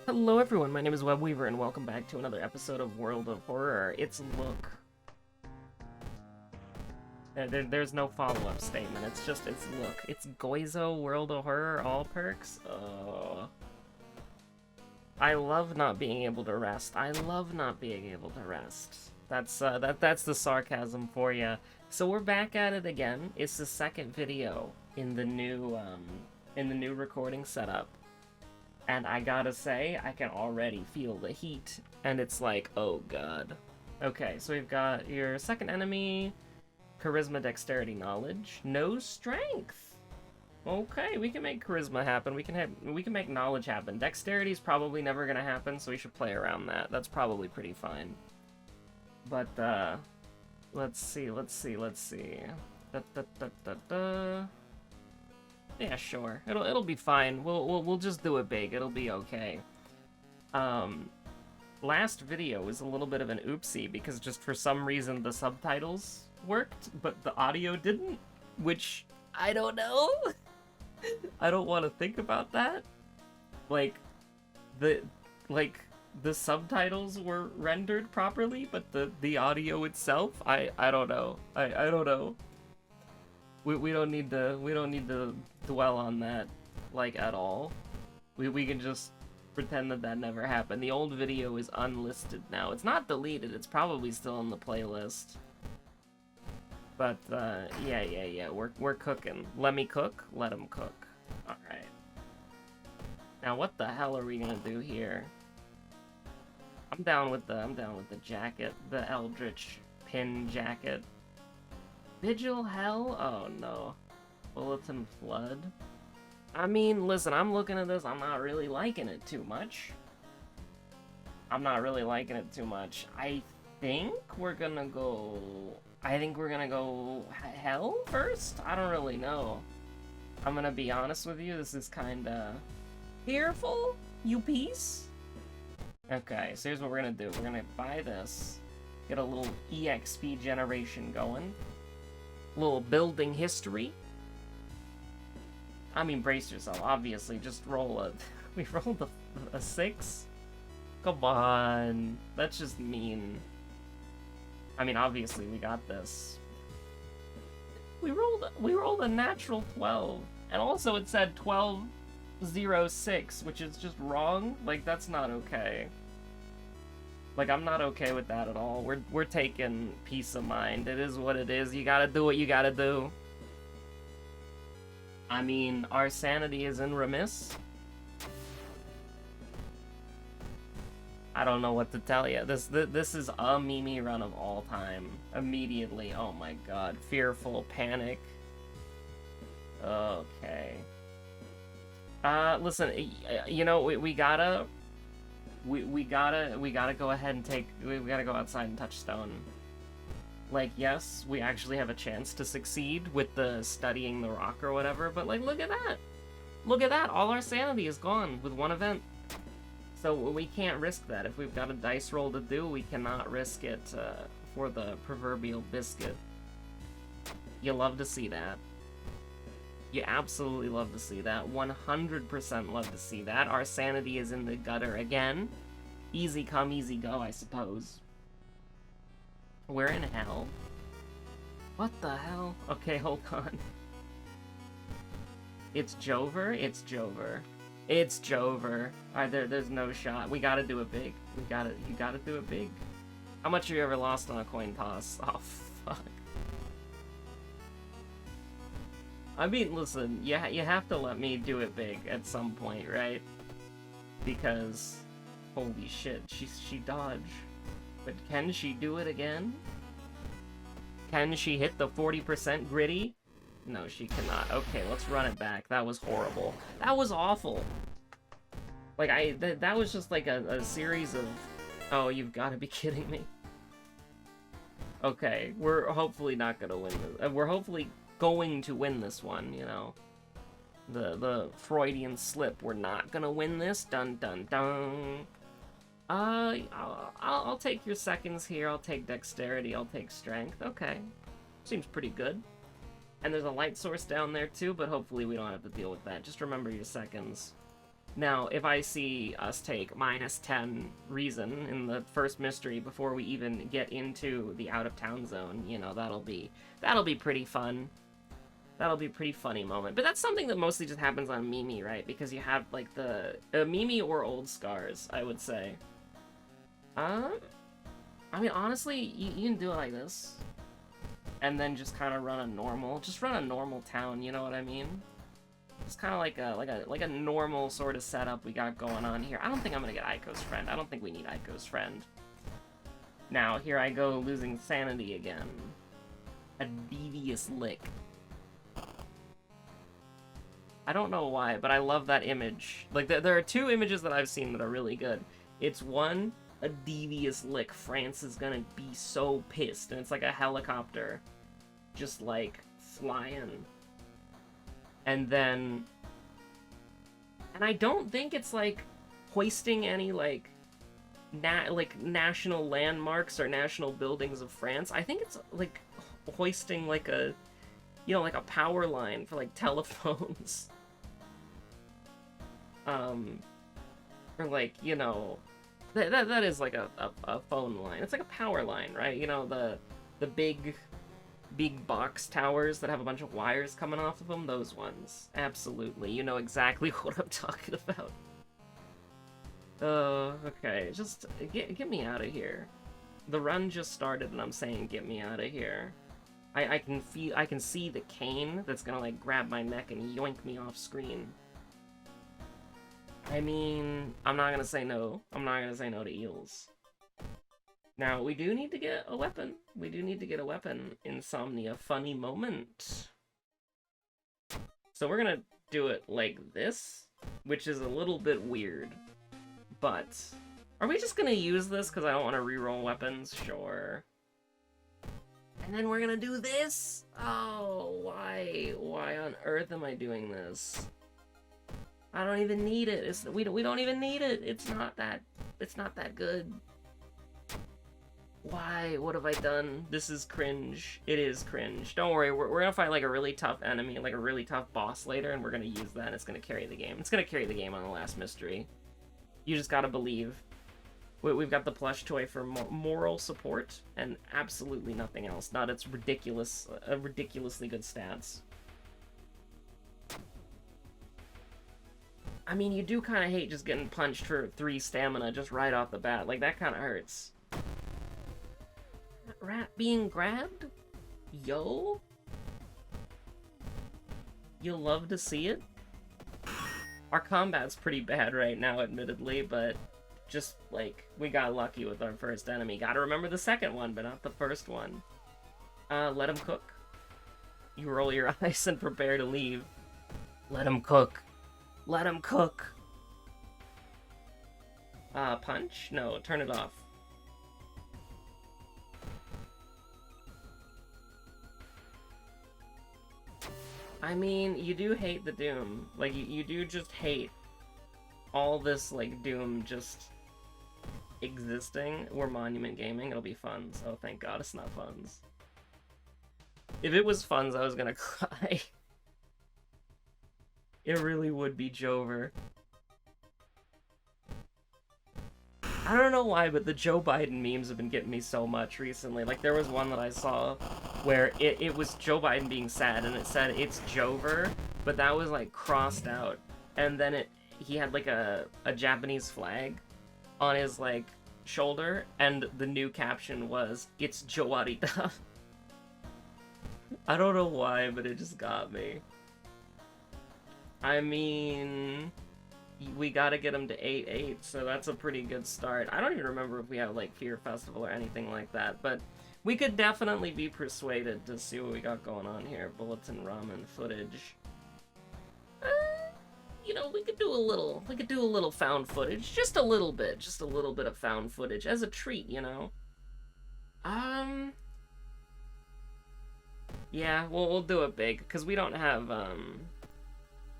Hello everyone, my name is Webweaver and welcome back to another episode of World of Horror. It's Look. There's no follow-up statement, it's Look. It's Goizo, World of Horror, all perks. I love not being able to rest. I love not being able to rest. That's the sarcasm for you. So we're back at it again. It's the second video in the new recording setup. And I gotta say, I can already feel the heat. And it's like, oh god. Okay, so we've got your second enemy, Charisma, Dexterity, Knowledge, no Strength. Okay, we can make Charisma happen. We can make Knowledge happen. Dexterity's probably never gonna happen, so we should play around that. That's probably pretty fine. But, let's see. Da, da, da, da, da. Yeah, sure. It'll be fine. We'll just do it big. It'll be okay. Last video was a little bit of an oopsie because just for some reason the subtitles worked, but the audio didn't, which I don't know. I don't want to think about that. Like the subtitles were rendered properly, but the audio itself, I don't know. I don't know. We don't need to dwell on that, like, at all. We can just pretend that never happened. The old video is unlisted now. It's not deleted, it's probably still in the playlist. But, yeah, we're cooking. Let me cook, let him cook. Alright. Now, what the hell are we gonna do here? I'm down with the jacket, the Eldritch pin jacket. Vigil Hell? Oh no. Bulletin Flood? I mean, listen, I'm looking at this, I'm not really liking it too much. I think we're gonna go... Hell first? I don't really know. I'm gonna be honest with you, this is kinda... fearful? You piece? Okay, so here's what we're gonna do. We're gonna buy this, get a little EXP generation going. Little building history. I mean, brace yourself. Obviously, just roll a... We rolled a 6? Come on. That's just mean. I mean, obviously, we got this. We rolled a natural 12. And also it said 1206, which is just wrong. Like, that's not okay. Like, I'm not okay with that at all. We're taking peace of mind. It is what it is. You gotta do what you gotta do. I mean, our sanity is in remiss. I don't know what to tell you. This is a Mimi run of all time. Immediately. Oh my god. Fearful. Panic. Okay. Listen, you know, we gotta go ahead and we gotta go outside and touch stone. Like, yes, we actually have a chance to succeed with the studying the rock or whatever, but like, look at that! Look at that! All our sanity is gone with one event. So we can't risk that. If we've got a dice roll to do, we cannot risk it for the proverbial biscuit. You love to see that. You absolutely love to see that. 100% love to see that. Our sanity is in the gutter again. Easy come, easy go, I suppose. We're in hell? What the hell? Okay, hold on. It's Jover? It's Jover. It's Jover. Alright, there's no shot. We gotta do it big. You gotta do it big. How much have you ever lost on a coin toss? Oh, fuck. I mean, listen, you have to let me do it big at some point, right? Because, holy shit, she dodged. But can she do it again? Can she hit the 40% gritty? No, she cannot. Okay, let's run it back. That was horrible. That was awful. Like, that was just like a series of... Oh, you've got to be kidding me. Okay, we're hopefully not gonna win this. We're hopefully going to win this one, you know. The Freudian slip. We're not gonna win this. Dun dun dun. I'll take your seconds here. I'll take dexterity. I'll take strength. Okay. Seems pretty good. And there's a light source down there too, but hopefully we don't have to deal with that. Just remember your seconds. Now, if I see us take -10 reason in the first mystery before we even get into the out-of-town zone, you know, that'll be pretty fun. That'll be a pretty funny moment. But that's something that mostly just happens on Mimi, right? Because you have, like, the... Mimi or Old Scars, I would say. I mean, honestly, you can do it like this. And then just kind of run a normal... Just run a normal town, you know what I mean? It's kind of like a normal sort of setup we got going on here. I don't think I'm gonna get Aiko's friend. I don't think we need Aiko's friend. Now, here I go losing sanity again. A devious lick. I don't know why, but I love that image. Like, there are two images that I've seen that are really good. It's one, a devious lick. France is gonna be so pissed, and it's like a helicopter just, like, flying. And then... And I don't think it's, like, hoisting any, like, national landmarks or national buildings of France. I think it's, like, hoisting, like, a... You know, like a power line for, like, telephones. Or, like, you know... That is, like, a phone line. It's like a power line, right? You know, the big box towers that have a bunch of wires coming off of them? Those ones. Absolutely. You know exactly what I'm talking about. Okay. Just, get me out of here. The run just started and I'm saying, get me out of here. I can see the cane that's gonna, like, grab my neck and yoink me off screen. I mean, I'm not gonna say no. I'm not gonna say no to eels. Now, we do need to get a weapon. We do need to get a weapon. Insomnia, funny moment. So we're gonna do it like this, which is a little bit weird. But, are we just gonna use this because I don't want to reroll weapons? Sure. And then we're gonna do this? Oh, why? Why on earth am I doing this? I don't even need it. We don't even need it. It's not that good. Why? What have I done? This is cringe. It is cringe. Don't worry, we're gonna fight like a really tough enemy, like a really tough boss later, and we're gonna use that, and it's gonna carry the game. It's gonna carry the game on the last mystery. You just gotta believe. We've got the plush toy for moral support, and absolutely nothing else. Not its ridiculously good stats. I mean, you do kind of hate just getting punched for 3 stamina just right off the bat. Like, that kind of hurts. Rat being grabbed? Yo? You'll love to see it? Our combat's pretty bad right now, admittedly, but just, like, we got lucky with our first enemy. Gotta remember the second one, but not the first one. Let him cook. You roll your eyes and prepare to leave. Let him cook. Let him cook. Punch? No, turn it off. I mean, you do hate the Doom. Like, you do just hate all this, like, Doom just existing. We're Monument Gaming, it'll be Funds. Oh, thank God it's not Funds. If it was Funds, I was gonna cry. It really would be Jover. I don't know why, but the Joe Biden memes have been getting me so much recently. Like, there was one that I saw where it was Joe Biden being sad, and it said, it's Jover, but that was, like, crossed out. And then he had, like, a Japanese flag on his, like, shoulder, and the new caption was, it's Jowarita. I don't know why, but it just got me. I mean... we gotta get him to 8-8, so that's a pretty good start. I don't even remember if we have, like, Fear Festival or anything like that, but we could definitely be persuaded to see what we got going on here. Bulletin ramen footage. You know, we could do a little found footage. Just a little bit of found footage as a treat, you know? Yeah, we'll do it big, because we don't have,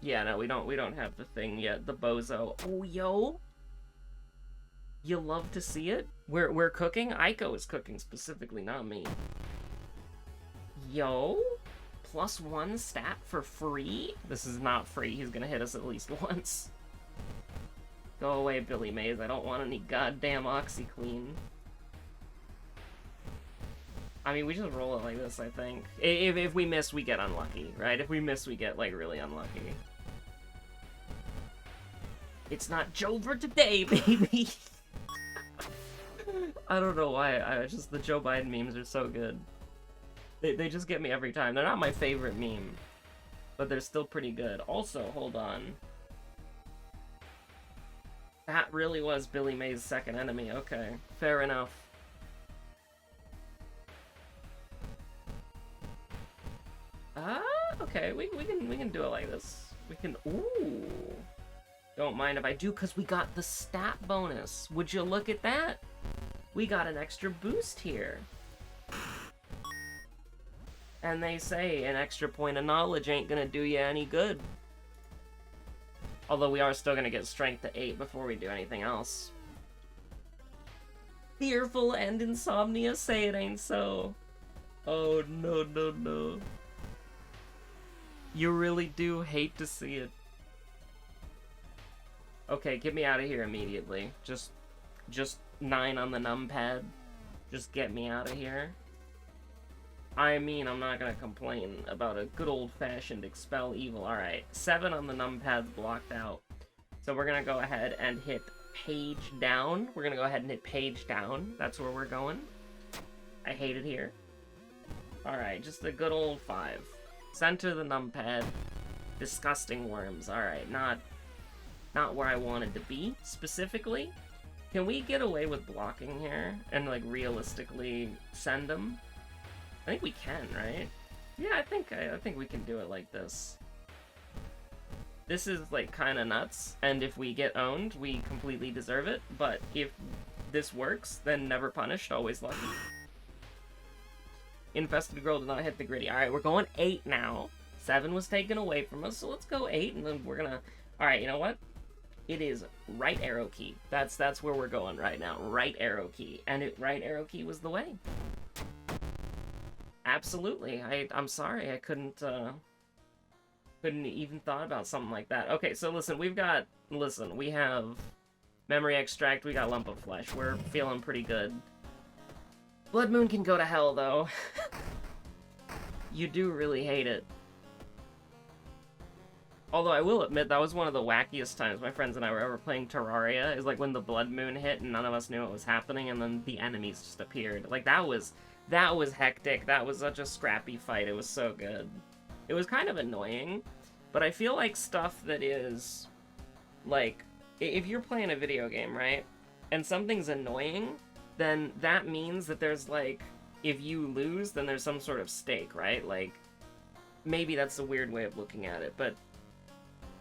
yeah, no, we don't have the thing yet, the bozo. Oh, yo! You love to see it? We're cooking? Aiko is cooking specifically, not me. Yo? +1 stat for free? This is not free, he's gonna hit us at least once. Go away, Billy Mays. I don't want any goddamn OxyClean. I mean, we just roll it like this, I think. If we miss, we get unlucky, right? If we miss, we get, like, really unlucky. It's not Jover today, baby! I don't know why. The Joe Biden memes are so good. They just get me every time. They're not my favorite meme, but they're still pretty good. Also, hold on. That really was Billy Mays' second enemy. Okay, fair enough. Okay, we can do it like this. We can, ooh. Don't mind if I do, because we got the stat bonus. Would you look at that? We got an extra boost here. And they say an extra point of knowledge ain't gonna do you any good. Although we are still gonna get strength to 8 before we do anything else. Fearful and insomnia say it ain't so. Oh, no, no, no. You really do hate to see it. Okay, get me out of here immediately. Just 9 on the numpad. Just get me out of here. I mean, I'm not gonna complain about a good old-fashioned expel evil. Alright, 7 on the numpad's blocked out. So we're gonna go ahead and hit page down. We're gonna go ahead and hit page down. That's where we're going. I hate it here. Alright, just a good old 5. Center the numpad. Disgusting worms. Alright, not where I wanted to be, specifically. Can we get away with blocking here and, like, realistically send them? I think we can, right? Yeah, I think we can do it like this. This is, like, kind of nuts, and if we get owned, we completely deserve it, but if this works, then never punished, always lucky. Infested girl did not hit the gritty. Alright, we're going 8 now. 7 was taken away from us, so let's go 8, and then we're gonna... Alright, you know what? It is right arrow key. That's where we're going right now. Right arrow key. And right arrow key was the way. Absolutely. I'm sorry. I couldn't even thought about something like that. Okay, so listen, we have memory extract, we got lump of flesh. We're feeling pretty good. Blood Moon can go to hell, though. You do really hate it. Although I will admit, that was one of the wackiest times my friends and I were ever playing Terraria, is like when the Blood Moon hit and none of us knew what was happening, and then the enemies just appeared. Like, that was hectic. That was such a scrappy fight. It was so good. It was kind of annoying, but I feel like stuff that is, like, if you're playing a video game, right, and something's annoying, then that means that there's, like, if you lose, then there's some sort of stake, right? Like, maybe that's a weird way of looking at it, but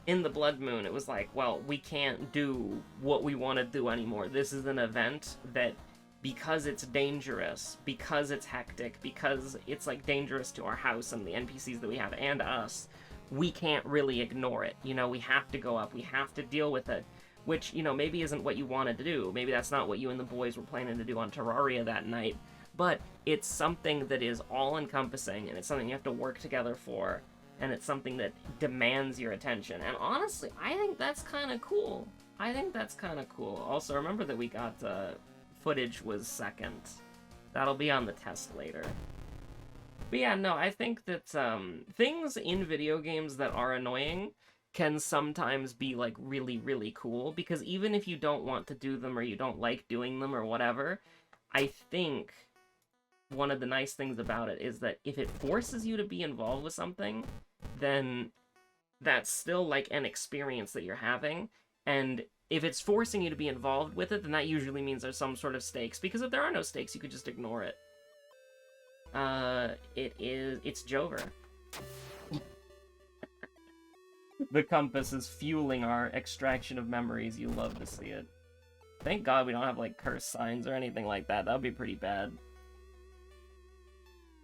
in the Blood Moon, it was like, well, we can't do what we want to do anymore. This is an event that, because it's dangerous, because it's hectic, because it's, like, dangerous to our house and the NPCs that we have and us, we can't really ignore it. You know, we have to go up, we have to deal with it, which, you know, maybe isn't what you wanted to do. Maybe that's not what you and the boys were planning to do on Terraria that night, but it's something that is all-encompassing, and it's something you have to work together for, and it's something that demands your attention. And honestly, I think that's kind of cool. I think that's kind of cool. Also, remember that we got, footage was second. That'll be on the test later. But yeah, no, I think that, things in video games that are annoying can sometimes be, like, really, really cool, because even if you don't want to do them or you don't like doing them or whatever, I think one of the nice things about it is that if it forces you to be involved with something, then that's still, like, an experience that you're having, and if it's forcing you to be involved with it, then that usually means there's some sort of stakes, because if there are no stakes, you could just ignore it. It's Jover. The compass is fueling our extraction of memories. You love to see it. Thank God we don't have, like, curse signs or anything like that. That would be pretty bad.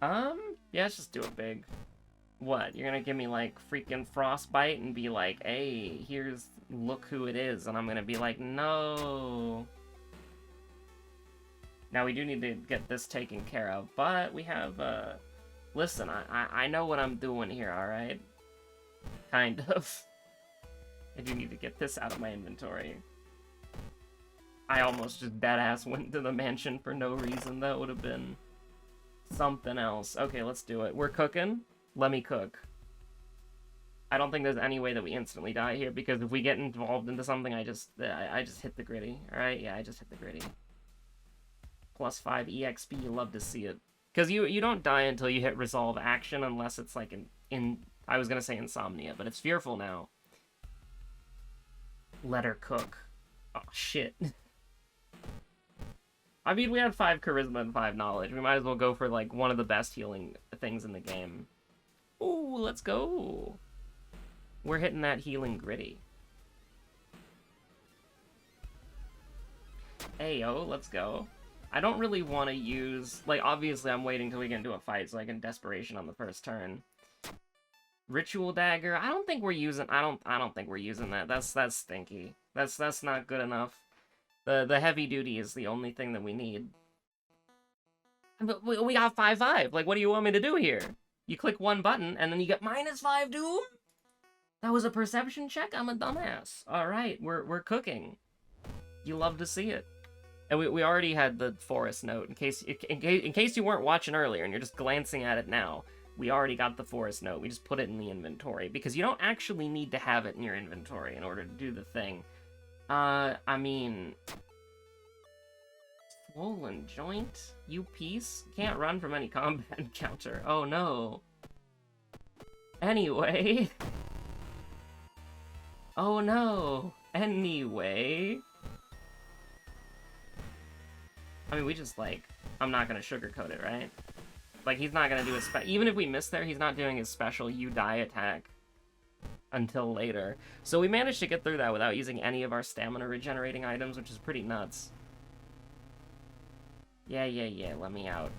Yeah, let's just do it big. What, you're gonna give me, like, freaking frostbite and be like, hey, look who it is, and I'm gonna be like, no. Now, we do need to get this taken care of, but we have, listen, I know what I'm doing here, alright? Kind of. I do need to get this out of my inventory. I almost just deadass went to the mansion for no reason. That would have been something else. Okay, let's do it. We're cooking. Let me cook. I don't think there's any way that we instantly die here, because if we get involved into something, I just hit the gritty. Alright, yeah, I just hit the gritty. +5 EXP, you love to see it. Because you don't die until you hit resolve action, unless it's like in I was gonna say insomnia, but it's fearful now. Let her cook. Oh, shit. I mean, we had 5 charisma and 5 knowledge. We might as well go for, like, one of the best healing things in the game. Ooh, let's go. We're hitting that healing gritty. Ayo, let's go. I don't really want to use... Like, obviously, I'm waiting till we get into a fight so I can desperation on the first turn. Ritual dagger. I don't think we're using... I don't think we're using that. That's stinky. That's not good enough. The heavy duty is the only thing that we need. But we got 5/5. Like, what do you want me to do here? You click one button, and then you get -5 doom? That was a perception check? I'm a dumbass. Alright, we're cooking. You love to see it. And we already had the forest note, in case you weren't watching earlier, and you're just glancing at it now. We already got the forest note. We just put it in the inventory, because you don't actually need to have it in your inventory in order to do the thing. I mean... Swollen joint? You piece? Can't run from any combat encounter. Oh no. Anyway. Oh no. Anyway. I mean, we just, like... I'm not gonna sugarcoat it, right? Like, he's not gonna do his even if we miss there, he's not doing his special you die attack until later. So we managed to get through that without using any of our stamina regenerating items, which is pretty nuts. Yeah, let me out.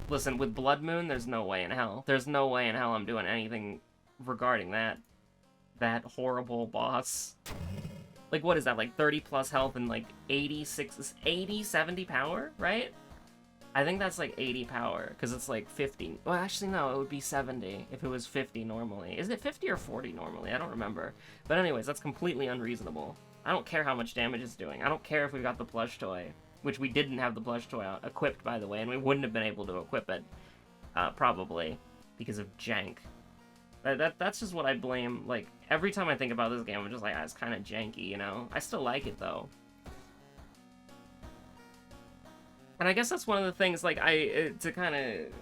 Listen, with Blood Moon, there's no way in hell. There's no way in hell I'm doing anything regarding that horrible boss. Like, what is that, like 30 plus health and like 80, 70 power, right? I think that's like 80 power, because it's like 50. Well, actually, no, it would be 70 if it was 50 normally. Is it 50 or 40 normally? I don't remember. But anyways, that's completely unreasonable. I don't care how much damage it's doing. I don't care if we got the plush toy, which we didn't have the plush toy equipped, by the way, and we wouldn't have been able to equip it, probably, because of jank. That's just what I blame. Like, every time I think about this game, I'm just like, ah, it's kind of janky, you know? I still like it, though. And I guess that's one of the things, like, to kind of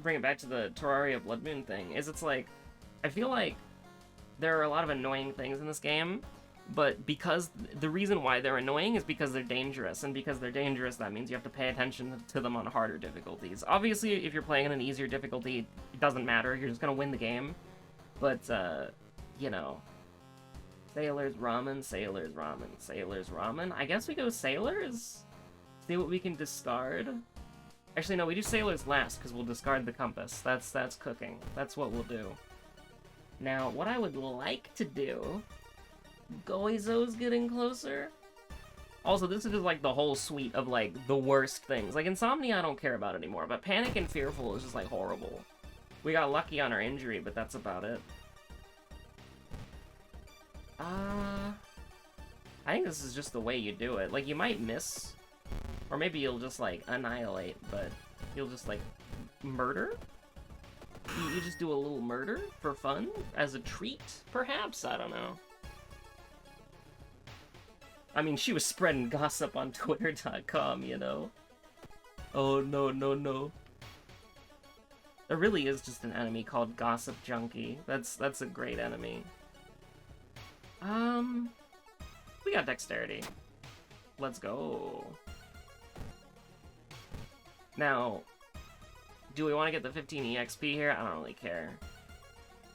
bring it back to the Terraria Blood Moon thing, is it's like, I feel like there are a lot of annoying things in this game, but because the reason why they're annoying is because they're dangerous, and because they're dangerous, that means you have to pay attention to them on harder difficulties. Obviously, if you're playing in an easier difficulty, it doesn't matter, you're just gonna win the game, but, you know, Sailor's Ramen, Sailor's Ramen, Sailor's Ramen. I guess we go Sailors? See what we can discard? Actually, no, we do Sailors last, because we'll discard the compass. That's cooking. That's what we'll do. Now, what I would like to do... Goizo's getting closer? Also, this is just, like, the whole suite of, like, the worst things. Like, Insomnia I don't care about anymore, but Panic and Fearful is just, like, horrible. We got lucky on our injury, but that's about it. I think this is just the way you do it. Like, you might miss... Or maybe you'll just, like, annihilate, but you'll just, like, murder? You just do a little murder for fun? As a treat, perhaps? I don't know. I mean, she was spreading gossip on Twitter.com, you know? Oh, no, no, no. There really is just an enemy called Gossip Junkie. That's a great enemy. We got Dexterity. Let's go. Now, do we want to get the 15 EXP here? I don't really care.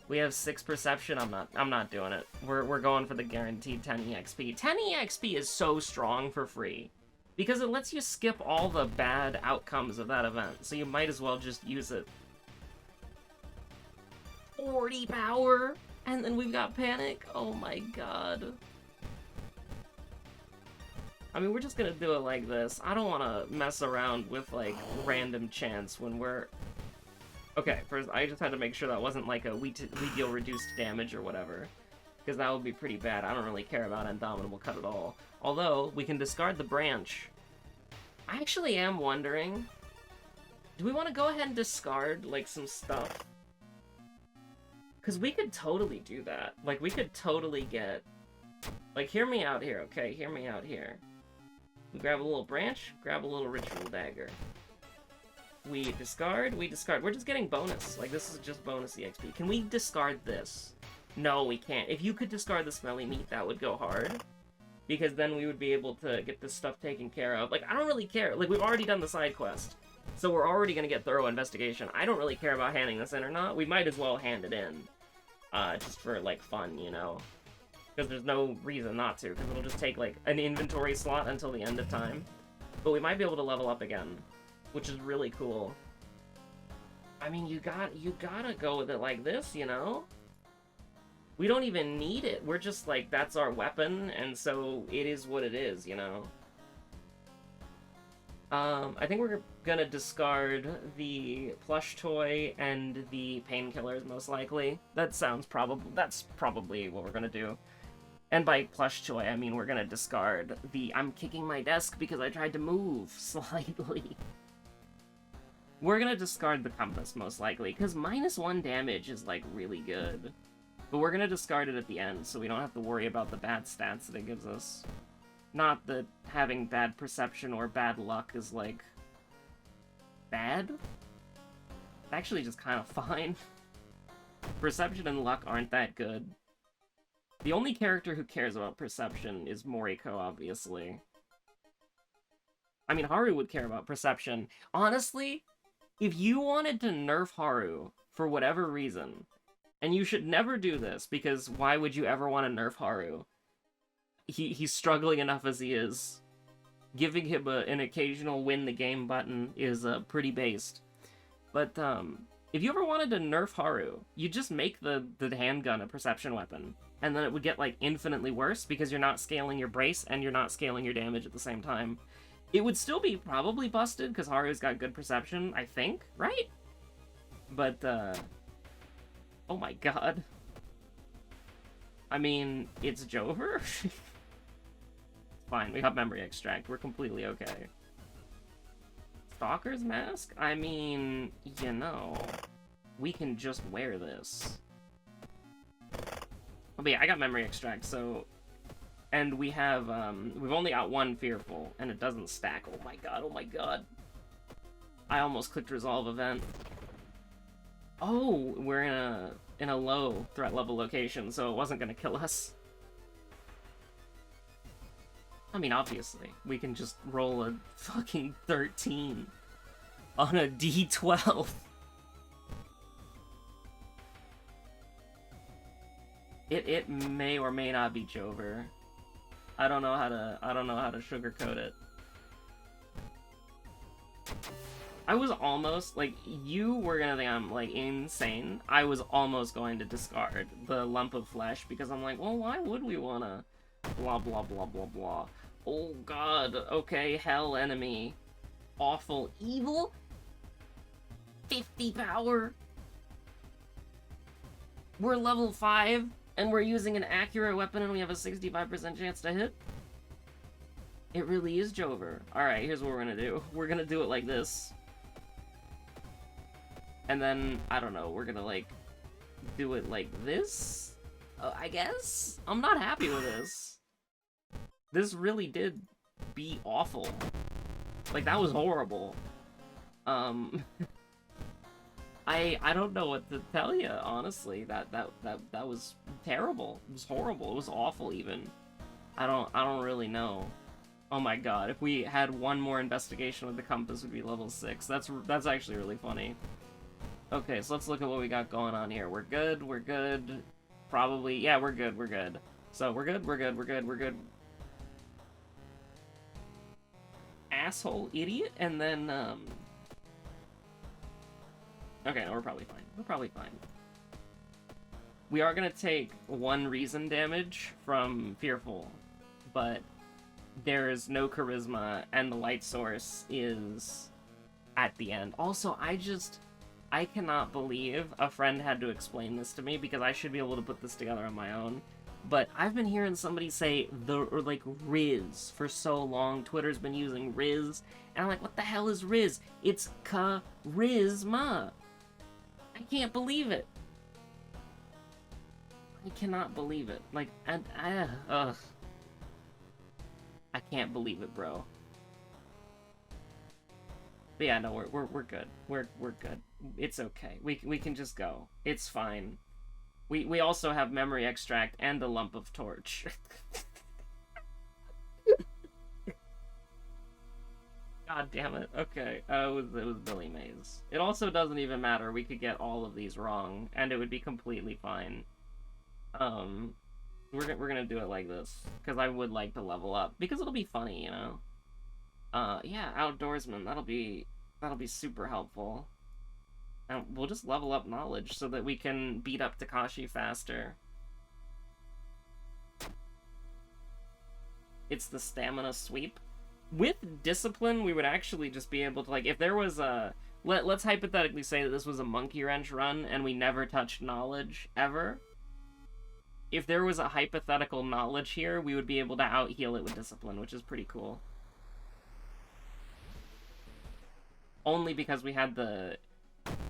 We have 6 Perception. I'm not doing it. We're going for the guaranteed 10 EXP. 10 EXP is so strong for free because it lets you skip all the bad outcomes of that event. So you might as well just use it. 40 power, and then we've got Panic. Oh my god. I mean, we're just gonna do it like this. I don't want to mess around with, like, random chance when we're... Okay, first, I just had to make sure that wasn't, like, we deal reduced damage or whatever. because that would be pretty bad. I don't really care about Indomitable Cut at all. Although, we can discard the branch. I actually am wondering, do we want to go ahead and discard, like, some stuff? Because we could totally do that. Like, we could totally get... Like, hear me out here, okay? Hear me out here. We grab a little branch, grab a little ritual dagger. We discard, we discard. We're just getting bonus. Like, this is just bonus EXP. Can we discard this? No, we can't. If you could discard the smelly meat, that would go hard. Because then we would be able to get this stuff taken care of. Like, I don't really care. Like, we've already done the side quest. So we're already going to get thorough investigation. I don't really care about handing this in or not. We might as well hand it in. Just for, like, fun, you know? Because there's no reason not to. Because it'll just take, like, an inventory slot until the end of time. But we might be able to level up again. Which is really cool. I mean, you gotta go with it like this, you know? We don't even need it. We're just like, that's our weapon, and so it is what it is, you know? I think we're gonna discard the plush toy and the painkillers, most likely. That's probably what we're gonna do. And by plush toy, I mean we're gonna discard the I'm kicking my desk because I tried to move slightly. We're gonna discard the compass, most likely, because -1 damage is, like, really good. But we're gonna discard it at the end, so we don't have to worry about the bad stats that it gives us. Not that having bad perception or bad luck is, like, bad? It's actually just kind of fine. Perception and luck aren't that good. The only character who cares about perception is Moriko, obviously. I mean, Haru would care about perception. Honestly, if you wanted to nerf Haru for whatever reason, and you should never do this, because why would you ever want to nerf Haru? He's struggling enough as he is. Giving him an occasional win the game button is pretty based. But if you ever wanted to nerf Haru, you just make the handgun a perception weapon, and then it would get, like, infinitely worse because you're not scaling your brace and you're not scaling your damage at the same time. It would still be probably busted because Haru's got good perception, I think, right? But oh my god. I mean, it's Jover? It's fine, we got memory extract, we're completely okay. Stalker's mask? I mean, you know, we can just wear this. But yeah, I got memory extract, so... And we have, we've only got one Fearful, and it doesn't stack. Oh my god, oh my god. I almost clicked Resolve Event. Oh, we're in a low threat level location, so it wasn't gonna kill us. I mean, obviously, we can just roll a fucking 13 on a D12. It may or may not be Jover. I don't know how to sugarcoat it. I was almost, like, you were gonna think I'm, like, insane. I was almost going to discard the lump of flesh because I'm like, well, why would we wanna blah blah blah blah blah. Oh god, okay, hell enemy. Awful evil. 50 power. We're level 5. And we're using an accurate weapon and we have a 65% chance to hit? It really is Jover. Alright, here's what we're gonna do. We're gonna do it like this. And then, I don't know, we're gonna, like, do it like this? I guess? I'm not happy with this. This really did be awful. Like, that was horrible. I don't know what to tell you, honestly. That was terrible. It was horrible. It was awful, even. I don't really know. Oh my god, if we had one more investigation with the compass, we'd be level 6. That's actually really funny. Okay, so let's look at what we got going on here. We're good, we're good. Probably, yeah, we're good, we're good. So, we're good, we're good, we're good, we're good. Asshole idiot, and then, okay, no, we're probably fine. We're probably fine. We are gonna take 1 reason damage from Fearful, but there is no charisma, and the light source is at the end. Also, I cannot believe a friend had to explain this to me, because I should be able to put this together on my own. But I've been hearing somebody say or like Riz for so long. Twitter's been using Riz, and I'm like, what the hell is Riz? It's charisma. I can't believe it. I cannot believe it. Like, ugh. I can't believe it, bro. But yeah, no, we're good. We're good. It's okay. We can just go. It's fine. We also have memory extract and a lump of torch. God damn it. Okay. It was Billy Mays. It also doesn't even matter. We could get all of these wrong, and it would be completely fine. We're gonna do it like this because I would like to level up because it'll be funny, you know. Yeah, outdoorsman. That'll be super helpful. And we'll just level up knowledge so that we can beat up Takashi faster. It's the stamina sweep. With discipline, we would actually just be able to, like, if there was a... Let's hypothetically say that this was a monkey wrench run and we never touched knowledge, ever. If there was a hypothetical knowledge here, we would be able to out-heal it with discipline, which is pretty cool. Only because we had the...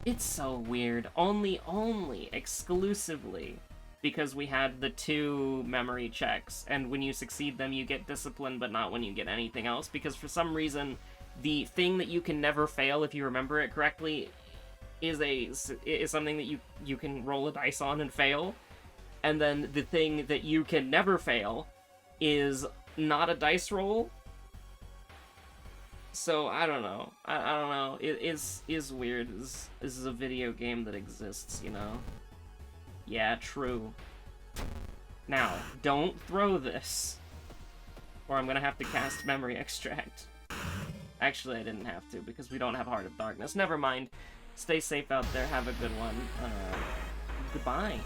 It's so weird. Only exclusively because we had the 2 memory checks, and when you succeed them, you get discipline, but not when you get anything else, because for some reason, the thing that you can never fail, if you remember it correctly, is something that you can roll a dice on and fail, and then the thing that you can never fail is not a dice roll. So, I don't know. I don't know. It is weird. This is a video game that exists, you know? Yeah, true. Now, don't throw this, or I'm gonna have to cast Memory Extract. Actually, I didn't have to, because we don't have Heart of Darkness. Never mind. Stay safe out there. Have a good one. Goodbye.